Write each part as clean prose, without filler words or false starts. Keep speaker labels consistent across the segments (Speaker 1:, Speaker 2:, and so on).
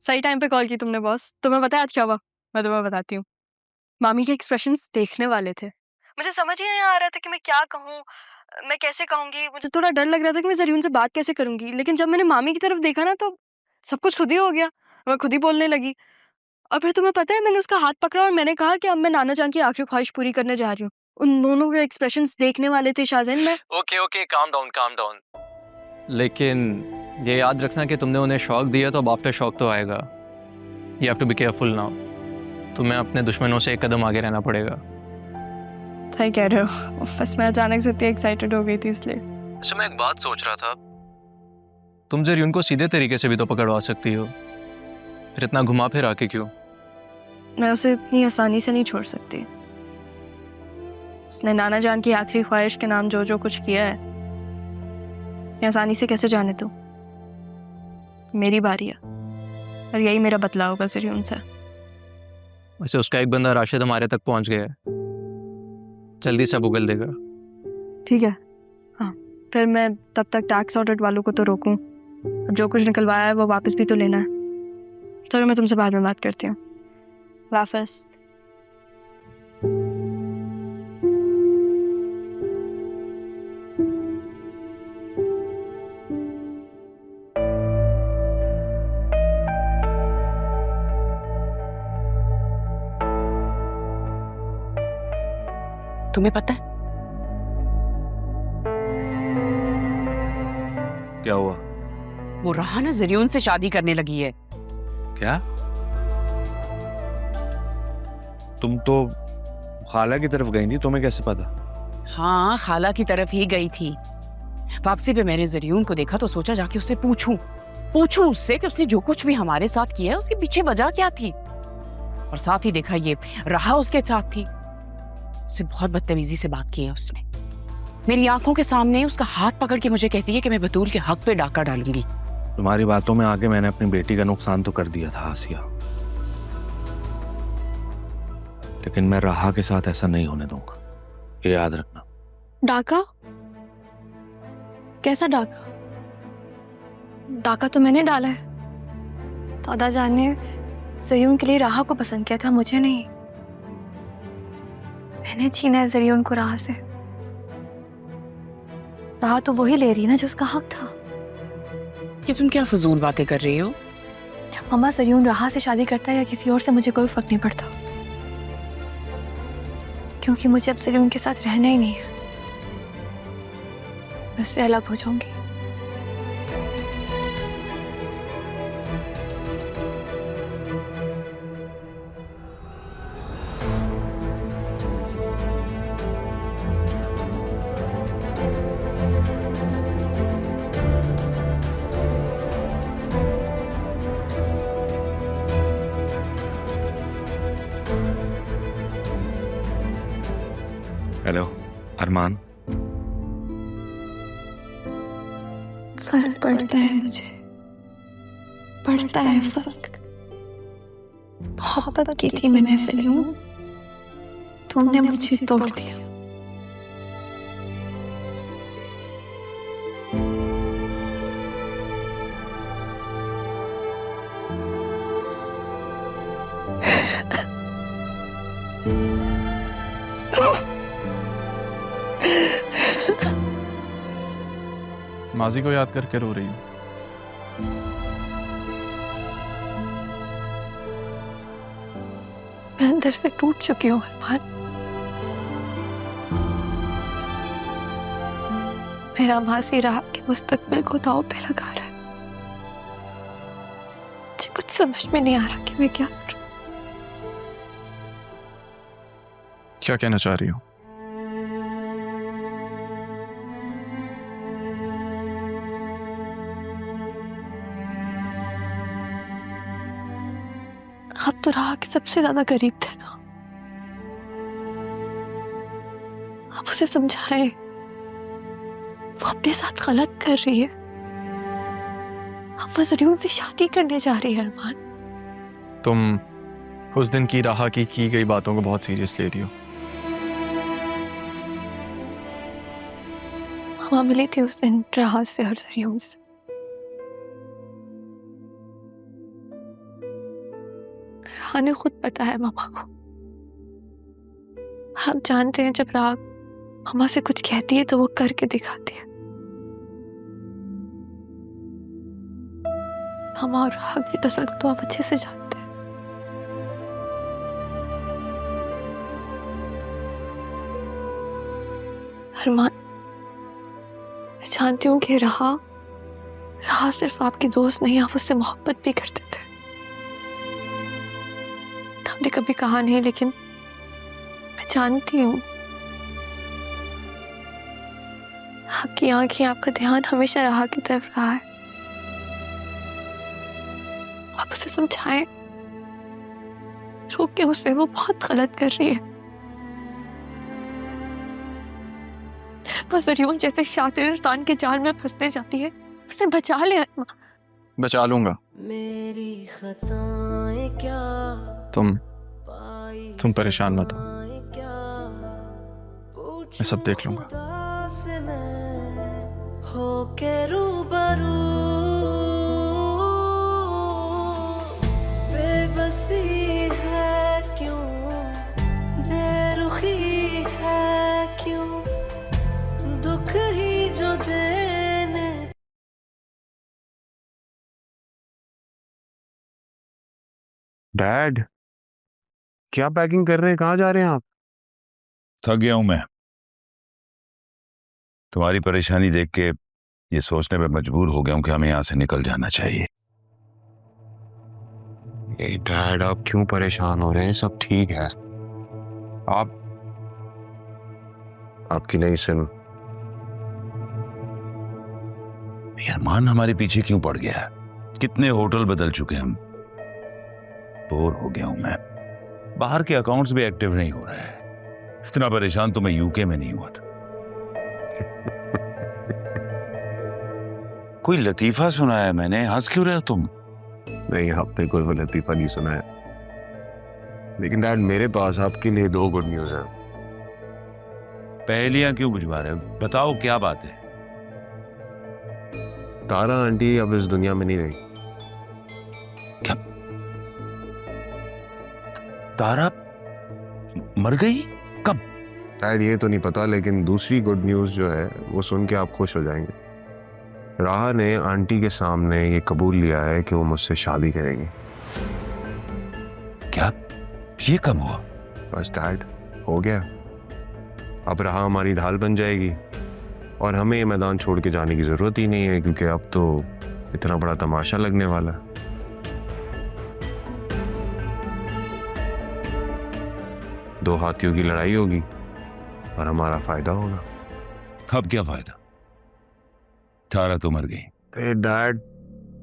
Speaker 1: सही टाइम पे कॉल की तुमने बॉस। तुम्हें पता है आज क्या हुआ? मैं तुम्हें बताती हूँ। मामी के एक्सप्रेशंस देखने वाले थे। मुझे समझ ही नहीं आ रहा था कि मैं क्या कहूँ, मैं कैसे कहूँगी। मुझे थोड़ा डर लग रहा था कि मैं जरीन से बात कैसे करूँगी, लेकिन जब मैंने मामी की तरफ देखा ना तो सब कुछ खुद ही हो गया। मैं खुद ही बोलने लगी और फिर तुम्हें पता है मैंने उसका हाथ पकड़ा और मैंने कहा कि अब मैं नाना जान की आखिरी ख्वाहिश पूरी करने जा रही हूँ। उन दोनों के एक्सप्रेशंस देखने वाले थे शाहजैन। मैं
Speaker 2: ओके काम डाउन। लेकिन ये याद रखना कि तुमने उन्हें शॉक दिया तो अब आफ्टर शॉक तो आएगा। You have to be careful now. तुम्हें अपने दुश्मनों से एक कदम आगे रहना पड़ेगा।
Speaker 1: सही कह रहे हो, बस मैं अचानक से इतनी एक्साइटेड हो गई थी इसलिए।
Speaker 2: अच्छा, मैं एक बात सोच रहा था, तुम जरीन को सीधे तरीके से भी तो पकड़वा सकती हो, फिर इतना घुमा फिर आके क्यों?
Speaker 1: मैं उसे इतनी आसानी से नहीं छोड़ सकती। उसने नाना जान की आखिरी ख्वाहिश के नाम जो जो कुछ किया है, मैं आसानी से कैसे जाने दूं? मेरी बारी है और यही मेरा बदलाव होगा जरिए से।
Speaker 2: वैसे उसका एक बंदा राशिद हमारे तक पहुंच गया है, जल्दी से उगल देगा।
Speaker 1: ठीक है, हाँ, फिर मैं तब तक टैक्स ऑडिट वालों को तो रोकूं। अब जो कुछ निकलवाया है वो वापस भी तो लेना है। चलो मैं तुमसे बाद में बात करती हूँ। वापस।
Speaker 3: तुम्हें पता है
Speaker 4: क्या हुआ?
Speaker 3: वो राहा ना जरियून से शादी करने लगी है।
Speaker 4: क्या? तुम तो खाला की तरफ गई थी, तुम्हें कैसे पता?
Speaker 3: हाँ, खाला की तरफ ही गई थी। वापसी पे मैंने जरियून को देखा तो सोचा जाके उससे पूछूं उससे कि उसने जो कुछ भी हमारे साथ किया है उसके पीछे वजह क्या थी। और साथ ही देखा ये राहा उसके साथ थी। उससे बहुत बदतमीजी से बात की है उसने। मेरी आंखों के सामने उसका हाथ पकड़ के मुझे कहती है कि मैं बतूल के हक पे डाका डालूंगी।
Speaker 4: तुम्हारी बातों में आके मैंने अपनी बेटी का नुकसान तो कर दिया था आसिया, लेकिन मैं राहा के साथ ऐसा नहीं होने दूंगा, ये याद रखना।
Speaker 1: डाका? कैसा डाका? डाका तो मैंने डाला है। दादा जान ने जरियून के लिए राहा को पसंद किया था, मुझे नहीं। मैंने छीना है जरियून को राहा से। राहा तो वही ले रही है ना जो उसका हक था।
Speaker 3: ये तुम क्या फजूल बातें कर रही हो?
Speaker 1: मम्मा, जरियून राहा से शादी करता है या किसी और से मुझे कोई फर्क नहीं पड़ता, क्योंकि मुझे अब जरियून के साथ रहना ही नहीं है। मैं उससे अलग हो जाऊंगी।
Speaker 4: हेलो अरमान।
Speaker 1: फर्क पड़ता है मुझे, पड़ता है फर्क। मोहब्बत की थी मैंने जरियून, तुमने मुझे तोड़ दिया।
Speaker 5: माजी को याद करके रो रही हूँ।
Speaker 1: मैं अंदर से टूट चुकी हूँ अरमान। मेरा मासी राह के मुस्तकबिल को दांव पे लगा रहा है। मुझे कुछ समझ में नहीं आ रहा कि मैं क्या करूं।
Speaker 5: क्या कहना चाह रही हो?
Speaker 1: आप तो राह के सबसे ज्यादा करीब थे ना। आप उसे समझाएं, वो अपने साथ गलत कर रही है। आप वो जरूर से शादी करने जा रही है अरमान।
Speaker 5: तुम उस दिन की राह की गई बातों को बहुत सीरियस ले रही हो।
Speaker 1: मामा मिली थी उस दिन राह से और जरियून से।
Speaker 6: राह ने खुद बताया मामा को। और आप जानते हैं जब राह मामा से कुछ कहती है तो वो करके दिखाती है। मामा और राह की नस्ल तो आप अच्छे से जानते हैं। अरमान, मैं जानती हूँ कि राह सिर्फ आपकी दोस्त नहीं, आप उससे मोहब्बत भी करते थे। हमने कभी कहा नहीं, लेकिन मैं जानती हूँ आपकी आंखें, आपका ध्यान हमेशा राह की तरफ रहा है। आप उसे समझाएं, रोक के उसे, वो बहुत गलत कर रही है। वो ज़रियून जैसे शातिर इंसान के जाल में फंसने जाती है, उसे बचा ले अरमा।
Speaker 5: बचा लूंगा।
Speaker 7: मेरी खताएं क्या,
Speaker 5: तुम परेशान मत हो, मैं सब देख लूंगा।
Speaker 7: हो के रूबरू बेबसी है क्यों, बेरुखी है क्यों, दुख ही जो देने।
Speaker 4: डैड, क्या पैकिंग कर रहे हैं? कहाँ जा रहे हैं आप?
Speaker 8: थक गया हूं मैं। तुम्हारी परेशानी देख के ये सोचने में मजबूर हो गया हूं कि हमें यहां से निकल जाना चाहिए।
Speaker 4: डैड, आप क्यों परेशान हो रहे हैं? सब ठीक है। आपकी नहीं सुन।
Speaker 8: अरमान हमारे पीछे क्यों पड़ गया है? कितने होटल बदल चुके हम। बोर हो गया हूं मैं। बाहर के अकाउंट्स भी एक्टिव नहीं हो रहे हैं। इतना परेशान तो मैं यूके में नहीं हुआ था। कोई लतीफा सुना है मैंने? हंस क्यों रहे हो तुम?
Speaker 4: नहीं, आपने कोई वो लतीफा नहीं सुना है। लेकिन डैड, मेरे पास आपके लिए 2 गुड न्यूज है।
Speaker 8: पहेलियां क्यों बुझवा रहे हो? बताओ क्या बात है।
Speaker 4: तारा आंटी अब इस दुनिया में नहीं रही।
Speaker 8: क्या? तारा मर गई? कब?
Speaker 4: डैड, ये तो नहीं पता, लेकिन दूसरी गुड न्यूज जो है वो सुन के आप खुश हो जाएंगे। राह ने आंटी के सामने ये कबूल लिया है कि वो मुझसे शादी करेंगे।
Speaker 8: क्या? ये कब हुआ?
Speaker 4: बस डैड, हो गया। अब राह हमारी ढाल बन जाएगी और हमें ये मैदान छोड़ के जाने की जरूरत ही नहीं है, क्योंकि अब तो इतना बड़ा तमाशा लगने वाला है। दो हाथियों की लड़ाई होगी और हमारा फायदा होगा।
Speaker 8: अब क्या फायदा? तारा तो मर गई।
Speaker 4: अरे डैड,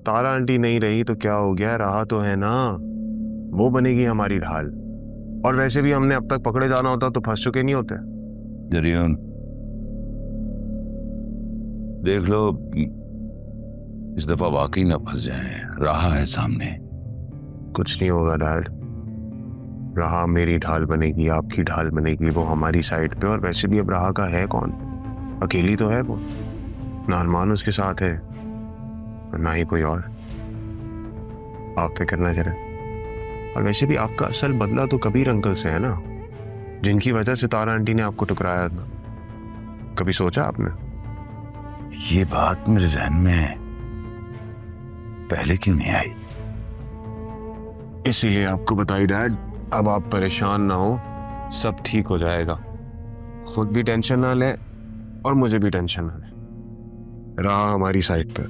Speaker 4: तारा आंटी नहीं रही तो क्या हो गया? राह तो है ना, वो बनेगी हमारी ढाल। और वैसे भी हमने अब तक पकड़े जाना होता तो फंस चुके नहीं होते।
Speaker 8: ज़रियून, देख लो इस दफा वाकई ना फंस जाए। राह है सामने।
Speaker 4: कुछ नहीं होगा डैड। राह मेरी ढाल बनेगी, आपकी ढाल बनेगी, वो हमारी साइड पे। और वैसे भी अब राह का है कौन? अकेली तो है वो। ना अरमान उसके साथ है और ना ही कोई और। आप फिक्र ना करें। और वैसे भी आपका असल बदला तो कबीर अंकल से है ना, जिनकी वजह से तारा आंटी ने आपको टुकराया था। कभी सोचा आपने?
Speaker 8: ये बात मेरे जहन में पहले क्यों नहीं आई?
Speaker 4: इसीलिए आपको बताई डैड। अब आप परेशान ना हो, सब ठीक हो जाएगा। खुद भी टेंशन ना लें और मुझे भी टेंशन ना लें। राह हमारी साइड पे।